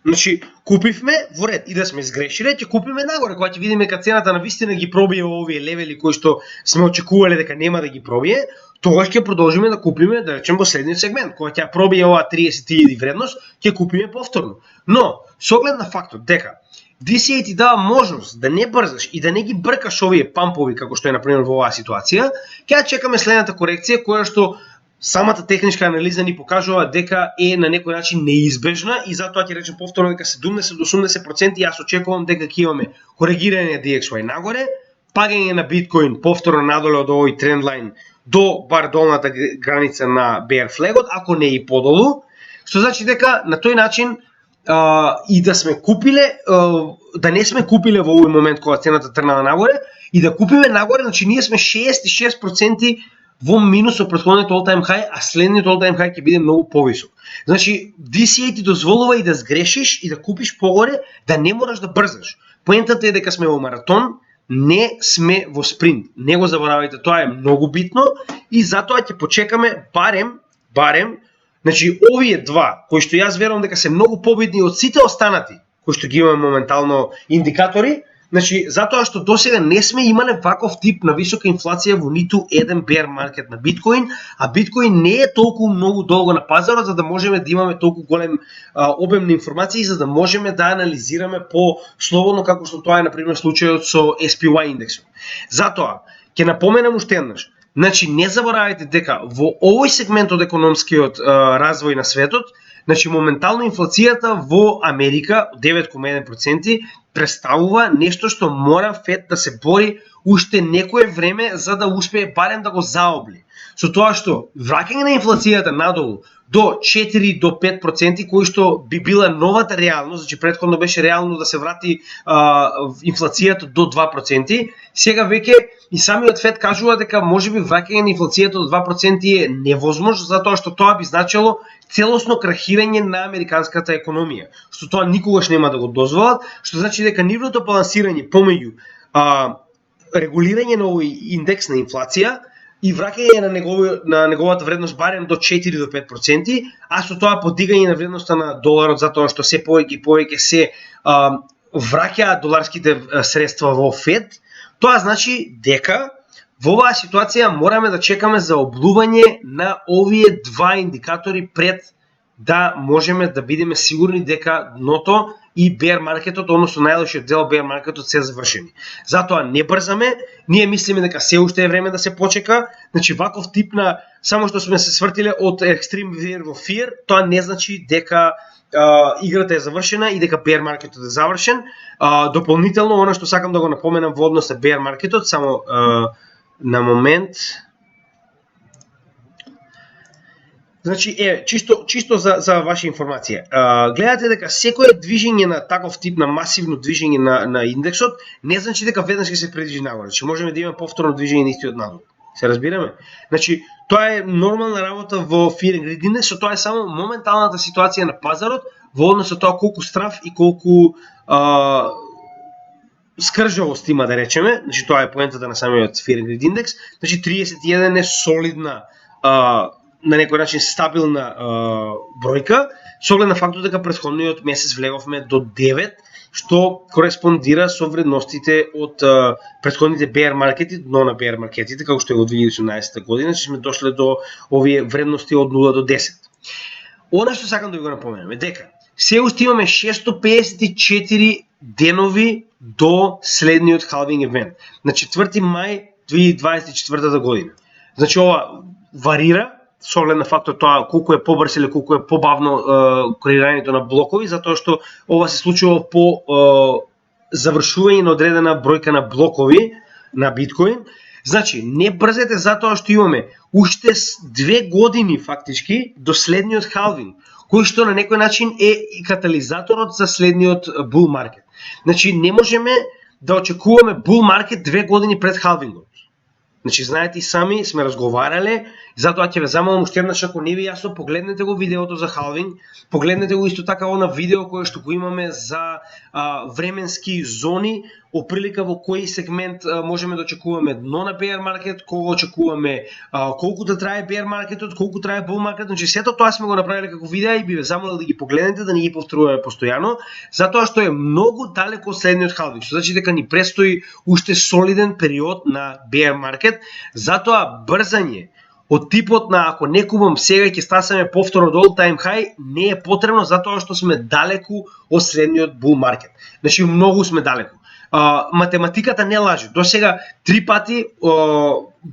Значи, купивме во ред и да сме сгрешиле, ќе купиме нагоре, кога ќе видиме дека цената на вистина ги пробие овие левели кои што сме очекувале дека нема да ги пробие, тогаш ќе продолжиме да купиме, да речем, во следниот сегмент. Кога ќе пробие оваа 30.000 вредност, ќе купиме повторно. Но, со оглед на фактот дека DCA ти дава можност да не брзаш и да не ги бркаш овие пампови, како што е например во оваа ситуација, ќе чекаме следната корекција која што самата техничка анализа ни покажува дека е на некој начин неизбежна и затоа ќе речем повторно дека 70 до 80% јас очекувам дека ќе имаме коригирање на DXY нагоре, паѓање на биткоин повторно надолу од овој трендлайн до бар долната граница на bear flag-от, ако не и подолу, што значи дека на тој начин и да сме купиле, да не сме купиле во овој момент кога цената трнала нагоре и да купиме нагоре, значи ние сме 66% во минус од претходниот all-time high, а следниот all-time high ќе биде многу повисок. Значи, DCA ти дозволува и да сгрешиш и да купиш погоре, да не мораш да брзаш. Поентата е дека сме во маратон, не сме во спринт. Не го заборавајте, тоа е многу битно и затоа ќе почекаме барем Значи, овие два, кои што јас верувам дека се многу победни од сите останати, кои што ги имаме моментално индикатори, значи, затоа што досега не сме имале ваков тип на висока инфлација во ниту еден bear маркет на биткоин, а биткоин не е толку многу долго на пазарот за да можеме да имаме толку голем обем на информации за да можеме да анализираме по слободно како што тоа е на пример случајот со SPY индексот. Затоа ќе напоменам уште еднаш. Значи, не заборавајте дека во овој сегмент од економскиот развој на светот, значи моментално инфлацијата во Америка 9,1% представува нешто што мора ФЕД да се бори уште некое време за да успее барем да го заобли. Со тоа што враќање на инфлацијата надолу до 4 до 5% кои што би била новата реалност, значи претходно беше реално да се врати инфлацијата до 2%, сега веќе и самиот ФЕД кажува дека можеби враќање на инфлацијата до 2% е невозможно затоа што тоа би значило целосно крахирање на американската економија, што тоа никогаш нема да го дозволат, што значи дека нивното балансирање помеѓу регулирање на овој индекс на инфлација и враќање на неговата вредност барем до 4 до 5%, а со тоа подигање на вредноста на доларот затоа што се повеќе и повеќе се враќаат доларските средства во ФЕД, тоа значи дека во оваа ситуација мораме да чекаме за облување на овие два индикатори пред да можеме да бидеме сигурни дека дното и bear маркетот, односно најлошиот дел bear маркетот се завршени. Затоа не брзаме, ние мислиме дека се уште е време да се почека, значи ваков тип на само што сме се свртиле од extreme fear во fear, тоа не значи дека играта е завршена и дека bear маркетот е завршен. Дополнително, она што сакам да го напоменам во однос на bear маркетот, само на момент. Значи, чисто за ваша информација. Гледате дека секое движење на таков тип на масивно движење на индексот не значи дека веднаш ќе се предвижи нагоре. Значи, можеме да имаме повторно движење на истиот надолу. Се разбираме? Значи, тоа е нормална работа во Fear and Greed индекс, тоа е само моменталната ситуација на пазарот во однос на тоа колку страв и колку скржавост има, да речеме. Значи, тоа е поентата на самиот Fear and Greed индекс. Значи, 31 е солидна на некој начин стабилна бројка, со оглед на фактот дека претходниот месец влеговме до 9, што кореспондира со вредностите од претходните bear маркети, дно на bear маркетите, како што е во 2018 година, че сме дошле до овие вредности од 0 до 10. Она што сакам да ви го напоменам е дека се уште имаме 654 денови до следниот халвинг евент, на 4 мај 2024 година. Значи, ова варира со оглед на фактот тоа колку е побрз или колку е побавно креирањето на блокови, затоа што ова се случува по завршување на одредена бројка на блокови на биткоин. Значи, не брзете затоа што имаме уште 2 години фактички до следниот халвинг, кој што на некој начин е и катализаторот за следниот bull маркет. Значи, не можеме да очекуваме bull маркет 2 години пред халвингот. Значи, знаете и сами, сме разговарале, затоа ќе ве замолам уште еднаш, ако не ви јасно, погледнете го видеото за халвинг, погледнете го исто така она видео кое што го имаме за временски зони, оприлика во кој сегмент можеме да очекуваме дно на bear маркет, кога очекуваме колку да трае bear маркетот, колку трае bull маркет, значи сето тоа сме го направиле како видеа и би ве замолил да ги погледнете, да не ги повторуваме постојано, затоа што е многу далеко од следниот халвинг, што значи дека ни престои уште солиден период на bear маркет, затоа брзање од типот на ако не купам сега ќе стасаме повторно до all time high не е потребно затоа што сме далеку од средниот bull маркет. Значи многу сме далеку. Математиката не лаже. До сега 3 пати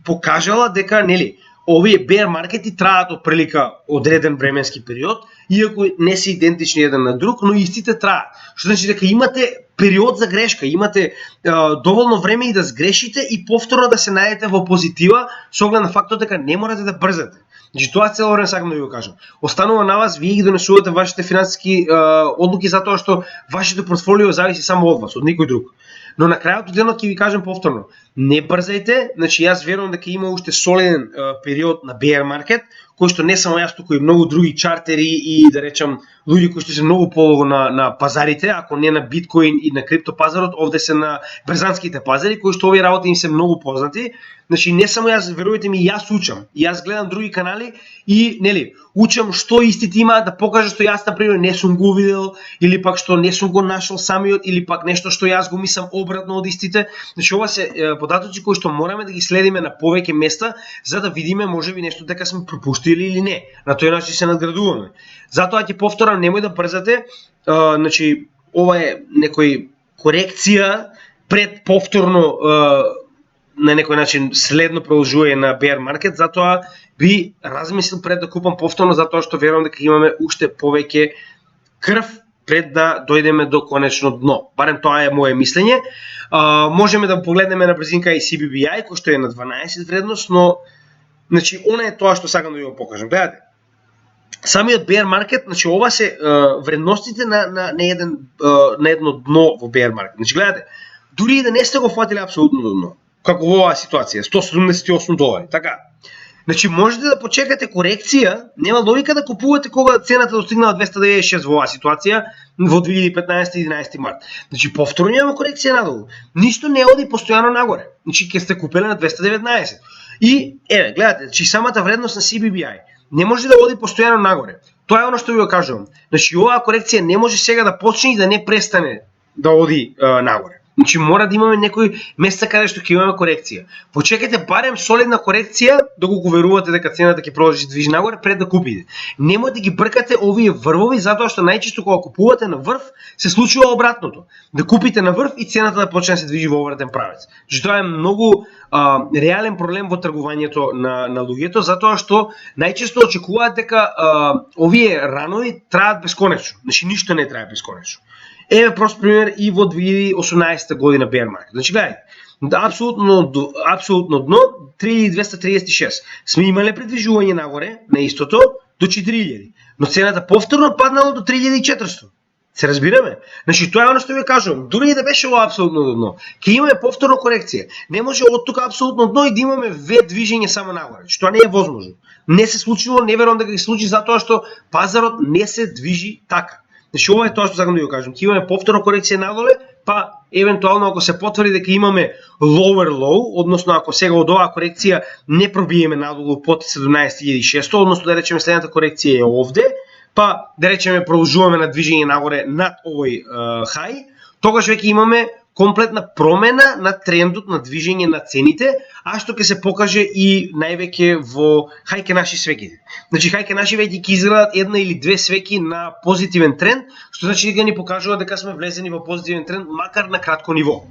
покажала дека нели овие bear маркети траат отприлика одреден временски период, иако не се идентични еден на друг, но истите траат. Што значи дека имате период за грешка, имате доволно време и да сгрешите и повторно да се најдете во позитива со оглед на фактот дека не морате да брзате. Значи тоа цело време сакам да ви го кажам. Останува на вас, вие ги донесувате вашите финансиски одлуки затоа што вашето портфолио зависи само од вас, од никој друг. Но на крајот од денот ќе ви кажам повторно, не брзајте, значи јас верувам дека има уште солиден период на bear маркет, кој што не само јас, туку и многу други чартери и да речам луѓе кои што се многу полого на пазарите, ако не на биткоин и на крипто пазарот, овде се на брзанските пазари, кои што овие работи им се многу познати. Значи не само јас, верувајте ми, јас учам, јас гледам други канали и нели учам што истите имаат да покажа што јас например не сум го видел или пак што не сум го нашол самиот или пак нешто што јас го мислам обратно од истите. Значи ова се податоци кои што мораме да ги следиме на повеќе места за да видиме можеби нешто дека сме пропуштили или не. На тој начин се надградуваме. Затоа ќе повторам, немој да брзате. Значи ова е некој корекција пред повторно на некој начин следно продолжување на bear market, затоа би размислил пред да купам повторно, затоа што верувам дека имаме уште повеќе крв пред да дојдеме до конечно дно. Барем тоа е мое мислење. Можеме да погледнеме на брзинка и CBBI, кој што е на 12 вредност, но значи она е тоа што сакам да ви го покажам. Гледате, самиот bear market, значи ова се вредностите на едно дно во bear market. Значи гледате, дури и да не сте го фатиле апсолутно дно, како во оваа ситуација, $178, така. Значи можете да почекате корекција, нема логика да купувате кога цената достигнала 296 во оваа ситуација во 2015-11 март. Значи повторно има корекција надолу. Ништо не оди постојано нагоре. Значи ќе сте купеле на 219. И еве, гледате, значи самата вредност на CBBI не може да оди постојано нагоре. Тоа е оно што ви го кажувам. Значи оваа корекција не може сега да почне и да не престане да оди нагоре. Значи мора да имаме некои места каде што ќе имаме корекција. Почекайте барем солидна корекција да го верувате дека цената ќе продолжи да движи нагоре пред да купите. Немојте да ги бркате овие врвови, затоа што најчесто кога купувате на врв се случува обратното. Да купите на врв и цената да почне да се движи во обратен правец. Значи тоа е многу реален проблем во тргувањето на луѓето, затоа што најчесто очекуваат дека овие ранови траат бесконечно. Значи ништо не трае бесконечно. Еве прост пример и во 2018 година bear market. Значи гледајте, апсолутно дно 3236. Сме имале придвижување нагоре на истото до 4000, но цената повторно паднала до 3400. Се разбираме? Значи тоа е оно што ви кажувам, дури и да беше ова апсолутно дно, ќе имаме повторно корекција. Не може од тука апсолутно дно и да имаме движење само нагоре. Што тоа не е возможно. Не се случило, не верувам дека ќе се случи затоа што пазарот не се движи така. Значи ова е тоа што сакам да ви кажам. Ќе имаме повторно корекција надоле, па евентуално ако се потврди дека имаме lower low, односно ако сега од оваа корекција не пробиеме надолу под 17600, односно да речеме следната корекција е овде, па да речеме продолжуваме на движење нагоре над овој хај, тогаш веќе имаме комплетна промена на трендот на движење на цените, а што ќе се покаже и највеќе во хајке наши свеките. Значи хајке наши веќе ќе изградат една или две свеки на позитивен тренд, што значи дека ни покажува дека сме влезени во позитивен тренд макар на кратко ниво.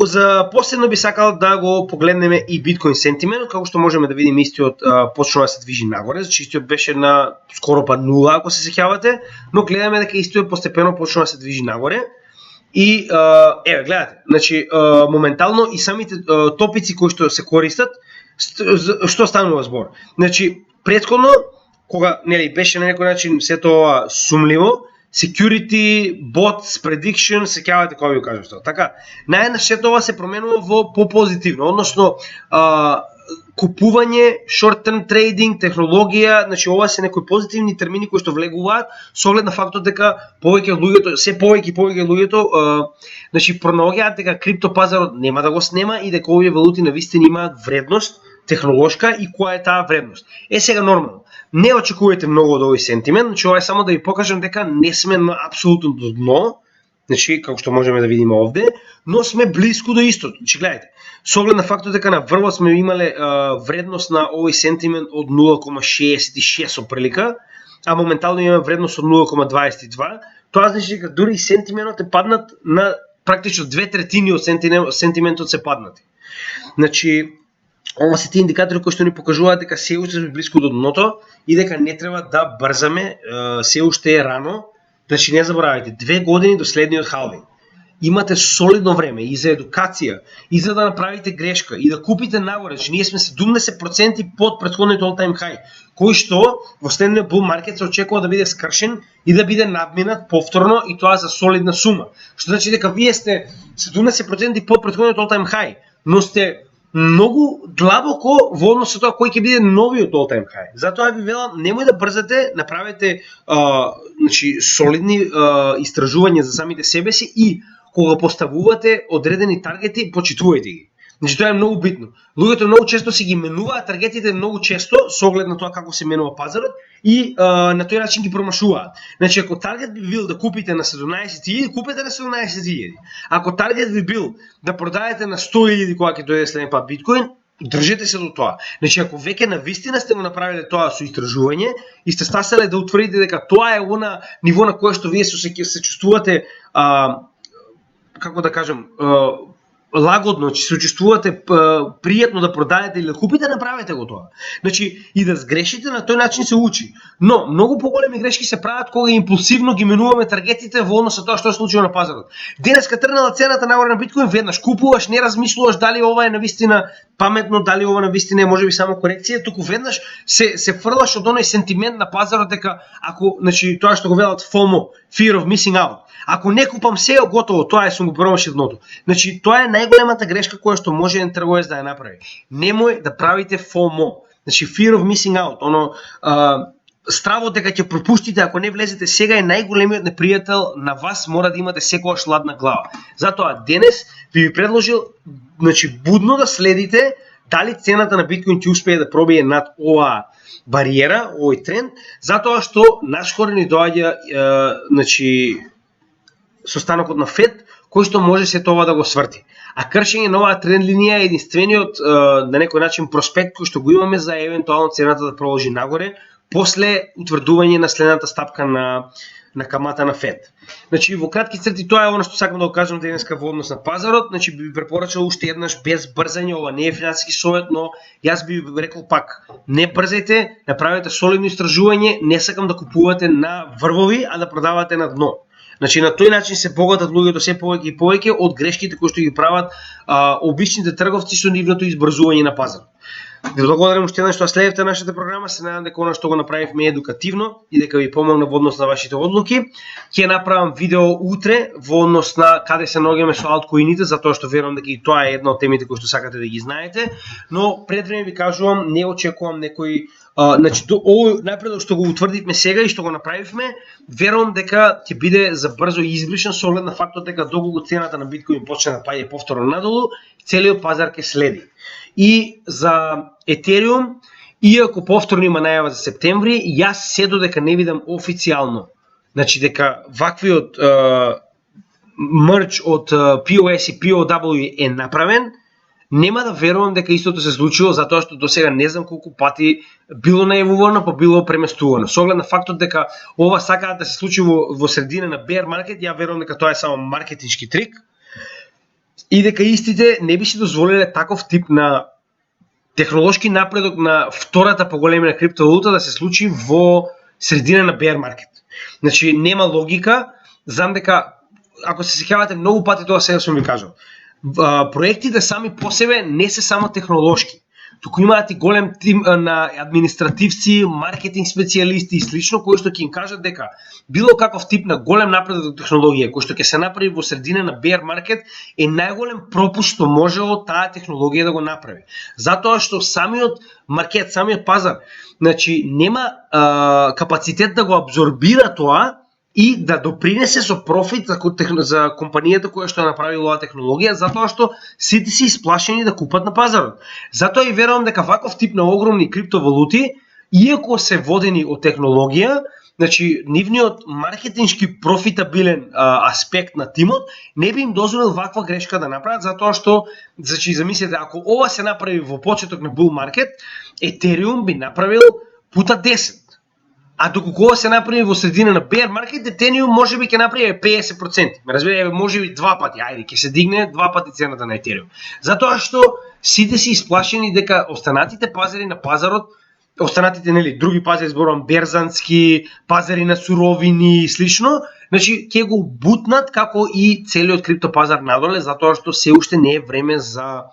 За последно би сакал да го погледнеме и Bitcoin сентимент, како што можеме да видиме истиот почнува да се движи нагоре, значи истиот беше на скоро па нула ако се сеќавате, но гледаме дека истиот постепено почнува да се движи нагоре. И еве гледате, значи моментално и самите топици кои што се користат, што станува збор. Значи претходно кога нели беше на некој начин сето ова сумливо, security, bots, prediction, сеќавате кога ви кажав тоа. Така, наеднаш сето ова се променува во попозитивно, односно купување, short term trading, технологија, значи ова се некои позитивни термини кои што влегуваат со оглед на фактот дека повеќе луѓето, се повеќе луѓето значи пронаоѓаат дека криптопазарот нема да го снема и дека овие валути навистина имаат вредност технолошка и која е таа вредност. Сега нормално, не очекувате многу од овој сентимент, значи ова е само да ви покажам дека не сме на апсолутно дно, значи како што можеме да видиме овде, но сме блиску до истото. Значи гледайте, со оглед на фактот дека на врвот сме имале вредност на овој сентимент од 0,66 оприлика, а моментално имаме вредност од 0,22, тоа значи дека дури и сентиментот е паднат на практично 2/3 од сентиментот се паднати. Значи ова се тие индикатори кои што ни покажуваат дека се уште сме блиску до дното и дека не треба да брзаме, се уште е рано. Значи не заборавајте, 2 години до следниот халвинг. Имате солидно време и за едукација, и за да направите грешка, и да купите нагоре. Значи ние сме 70% под претходниот all-time high, кој што во следниот bull market се очекува да биде скршен и да биде надминат повторно и тоа за солидна сума. Што значи дека вие сте 70% под претходниот all-time high, но сте многу длабоко во однос со тоа кој ќе биде новиот all-time high. Затоа ви велам, немој да брзате, направете значи солидни истражувања за самите себе си и кога поставувате одредени таргети, почитувајте ги. Значи тоа е многу битно. Луѓето многу често си ги менуваат таргетите многу често со оглед на тоа како се менува пазарот и на тој начин ги промашуваат. Значи ако таргет би бил да купите на 17.000, купете на 17.000. Ако таргет би бил да продадете на 100.000 кога ќе дојде следен пат биткоин, држете се до тоа. Значи ако веќе навистина сте го направиле тоа со истражување и сте стаселе да утврдите дека тоа е она ниво на кое што вие се чувствувате како да кажам лагодно, че се чувствувате пријатно да продадете или да купите, направете го тоа. Значи и да сгрешите на тој начин се учи. Но многу поголеми грешки се прават кога импулсивно ги менуваме таргетите во однос на тоа што се случува на пазарот. Денеска тргнала цената нагоре на биткоин, веднаш купуваш, не размислуваш дали ова е навистина паметно, дали ова навистина е можеби само корекција, туку веднаш се фрлаш од оној сентимент на пазарот дека ако, значи тоа што го велат FOMO, fear of missing out. Ако не купам сео, готово, тоа е сум го промашил дното. Значи тоа е најголемата грешка која што може еден трговец да ја направи. Немој да правите FOMO. Значи fear of missing out, стравот дека ќе пропуштите ако не влезете сега е најголемиот непријател на вас, мора да имате секогаш ладна глава. Затоа денес би ви предложил, значи будно да следите дали цената на биткоин ќе успее да пробие над оваа бариера, овој тренд, затоа што наскоро ни доаѓа значи состанокот на ФЕД, кој што може се тоа да го сврти. А кршење на оваа тренд линија е единствениот на некој начин проспект кој што го имаме за евентуално цената да продолжи нагоре после утврдување на следната стапка на камата на ФЕД. Значи во кратки црти тоа е она што сакам да го кажам денеска во однос на пазарот. Значи би препорачал уште еднаш без брзање, ова не е финансиски совет, но јас би рекол пак, не брзајте, направете солидно истражување, не сакам да купувате на врвови, а да продавате на дно. Значи на тој начин се богатат луѓето се повеќе и повеќе од грешките кои што ги прават обичните трговци со нивното избрзување на пазарот. Ви благодарам уште еднаш што следевте нашата програма, се надам дека она што го направивме е едукативно и дека ви помогна во однос на вашите одлуки. Ќе направам видео утре во однос на каде се наоѓаме со алткоините, затоа што верувам дека и тоа е една од темите кои што сакате да ги знаете, но пред време ви кажувам, не очекувам некој значи овој напредок што го утврдивме сега и што го направивме, верувам дека ќе биде за брзо избришен со оглед на фактот дека доколку цената на биткоин почне да паѓа повторно надолу, целиот пазар ќе следи. И за Етериум, иако повторно има најава за септември, јас се додека не видам официјално, значи дека ваквиот мерч од POS и POW е направен, нема да верувам дека истото се случило, затоа што досега не знам колку пати било најавувано, па било преместувано. Со оглед на фактот дека ова сакаат да се случи во средина на bear market, ја верувам дека тоа е само маркетиншки трик и дека истите не би си дозволиле таков тип на технолошки напредок на втората поголемина криптовалута да се случи во средина на bear market. Значи нема логика, знам дека ако се сеќавате многу пати тоа сега сум ви кажал. Проектите сами по себе не се само технолошки, туку имаат и голем тим на административци, маркетинг специјалисти и слично кои што ќе им кажат дека било каков тип на голем напредок од технологија кој што ќе се направи во средина на bear market е најголем пропуст што можело таа технологија да го направи. Затоа што самиот маркет, самиот пазар, значи нема капацитет да го абсорбира тоа и да допринесе со профит за компанијата која што направила оваа технологија, затоа што сите се исплашени да купат на пазарот. Затоа и верувам дека ваков тип на огромни криптовалути, иако се водени од технологија, значи нивниот маркетиншки профитабилен аспект на тимот не би им дозволил ваква грешка да направат, затоа што, значи замислете, ако ова се направи во почеток на bull market, Ethereum би направил пута 10. А доколку ова се направи во средина на bear market, Ethereum можеби ќе направи 50%. Ме разбирате, можеби два пати, ајде, ќе се дигне два пати цената на Ethereum. Затоа што сите се исплашени дека останатите пазари на пазарот, останатите нели други пазари, зборувам берзански, пазари на суровини и слично, значи ќе го бутнат како и целиот криптопазар надоле, затоа што се уште не е време за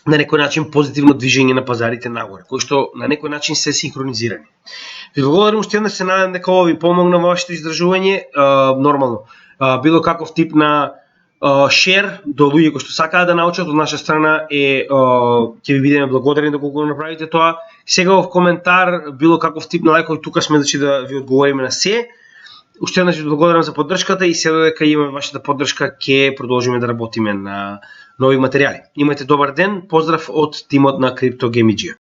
на некој начин позитивно движење на пазарите нагоре, кои што на некој начин се синхронизирани. Ви благодарам уште еднаш, се надам дека ова ви помогна во вашето издржување, нормално. Било каков тип на шер до луѓе кои што сакаат да научат од наша страна ќе ви бидеме благодарни доколку го направите тоа. Сега во коментар било каков тип на лајк, тука сме да ви одговориме на се. Уште еднаш ви благодарам за поддршката и се додека имаме вашата поддршка ќе продолжиме да работиме на нови материјали. Имајте добар ден, поздрав од тимот на CryptoGaming.